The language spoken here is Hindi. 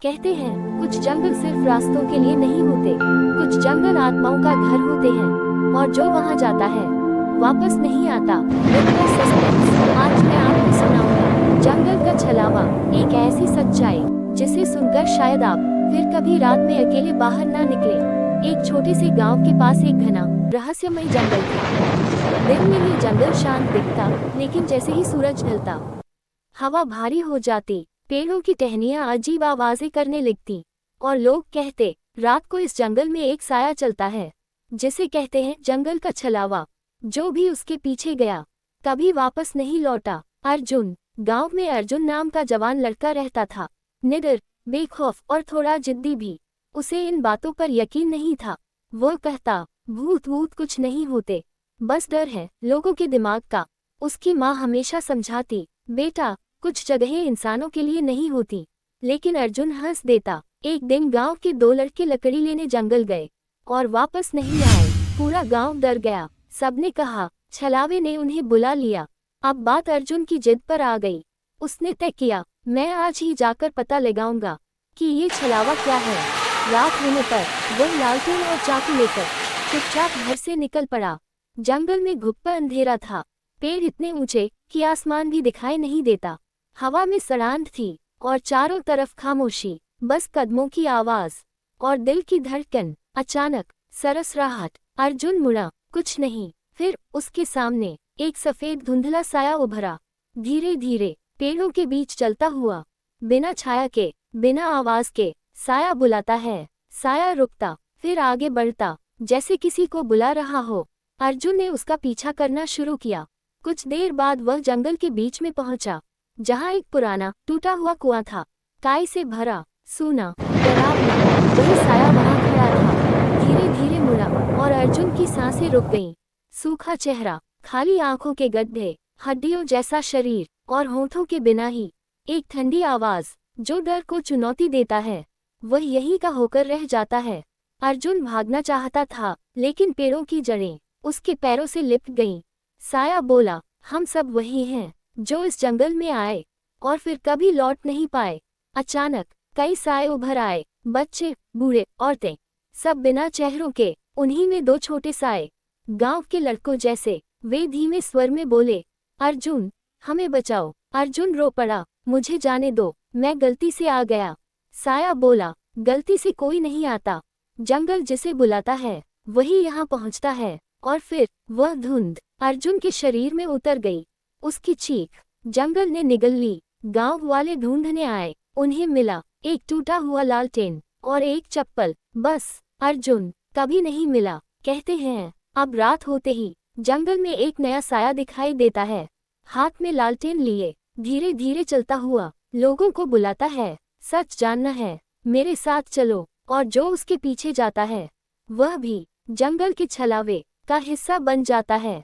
कहते हैं कुछ जंगल सिर्फ रास्तों के लिए नहीं होते, कुछ जंगल आत्माओं का घर होते हैं और जो वहां जाता है वापस नहीं आता। आज मैं आपको सुनाऊंगा जंगल का छलावा, एक ऐसी सच्चाई जिसे सुनकर शायद आप फिर कभी रात में अकेले बाहर ना निकले। एक छोटे से गांव के पास एक घना रहस्यमय जंगल था। दिन में ये जंगल शांत दिखता, लेकिन जैसे ही सूरज ढलता हवा भारी हो जाती, पेड़ों की टहनियां अजीब आवाजें करने लगती और लोग कहते रात को इस जंगल में एक साया चलता है जिसे कहते हैं जंगल का छलावा। जो भी उसके पीछे गया कभी वापस नहीं लौटा। अर्जुन, गांव में अर्जुन नाम का जवान लड़का रहता था, निडर, बेखौफ और थोड़ा जिद्दी भी। उसे इन बातों पर यकीन नहीं था। वो कहता भूत वूत कुछ नहीं होते, बस डर है लोगों के दिमाग का। उसकी माँ हमेशा समझाती, बेटा कुछ जगहें इंसानों के लिए नहीं होती, लेकिन अर्जुन हंस देता। एक दिन गांव के दो लड़के लकड़ी लेने जंगल गए और वापस नहीं आए। पूरा गांव डर गया। सबने कहा छलावे ने उन्हें बुला लिया। अब बात अर्जुन की जिद पर आ गई। उसने तय किया, मैं आज ही जाकर पता लगाऊंगा कि ये छलावा क्या है। रात होने पर वह लालटेन और चाकू लेकर चुपचाप घर से निकल पड़ा। जंगल में घुप्पा अंधेरा था, पेड़ इतने ऊंचे कि आसमान भी दिखाई नहीं देता। हवा में सड़ांध थी और चारों तरफ खामोशी, बस कदमों की आवाज और दिल की धड़कन। अचानक सरसराहट, अर्जुन मुड़ा, कुछ नहीं। फिर उसके सामने एक सफेद धुंधला साया उभरा, धीरे धीरे पेड़ों के बीच चलता हुआ, बिना छाया के, बिना आवाज के। साया बुलाता है, साया रुकता, फिर आगे बढ़ता, जैसे किसी को बुला रहा हो। अर्जुन ने उसका पीछा करना शुरू किया। कुछ देर बाद वह जंगल के बीच में पहुंचा, जहां एक पुराना टूटा हुआ कुआं था, काई से भरा, सूना, डरावना। वही साया वहां खड़ा था, धीरे धीरे मुड़ा और अर्जुन की सांसें रुक गईं। सूखा चेहरा, खाली आंखों के गड्ढे, हड्डियों जैसा शरीर और होठों के बिना ही एक ठंडी आवाज जो डर को चुनौती देता है। वह यहीं का होकर रह जाता है। अर्जुन भागना चाहता था, लेकिन पेड़ों की जड़ें उसके पैरों से लिपट गईं। साया बोला, हम सब वही हैं जो इस जंगल में आए और फिर कभी लौट नहीं पाए। अचानक कई साए उभर आए, बच्चे, बूढ़े, औरतें, सब बिना चेहरों के। उन्हीं में दो छोटे साए, गांव के लड़कों जैसे। वे धीमे स्वर में बोले, अर्जुन हमें बचाओ। अर्जुन रो पड़ा, मुझे जाने दो, मैं गलती से आ गया। साया बोला, गलती से कोई नहीं आता, जंगल जिसे बुलाता है वही यहाँ पहुँचता है। और फिर वह धुंध अर्जुन के शरीर में उतर गई। उसकी चीख जंगल ने निगल ली। गांव वाले ढूंढने आए, उन्हें मिला एक टूटा हुआ लालटेन और एक चप्पल, बस अर्जुन कभी नहीं मिला। कहते हैं अब रात होते ही जंगल में एक नया साया दिखाई देता है, हाथ में लालटेन लिए, धीरे धीरे चलता हुआ, लोगों को बुलाता है, सच जानना है मेरे साथ चलो। और जो उसके पीछे जाता है वह भी जंगल के छलावे का हिस्सा बन जाता है।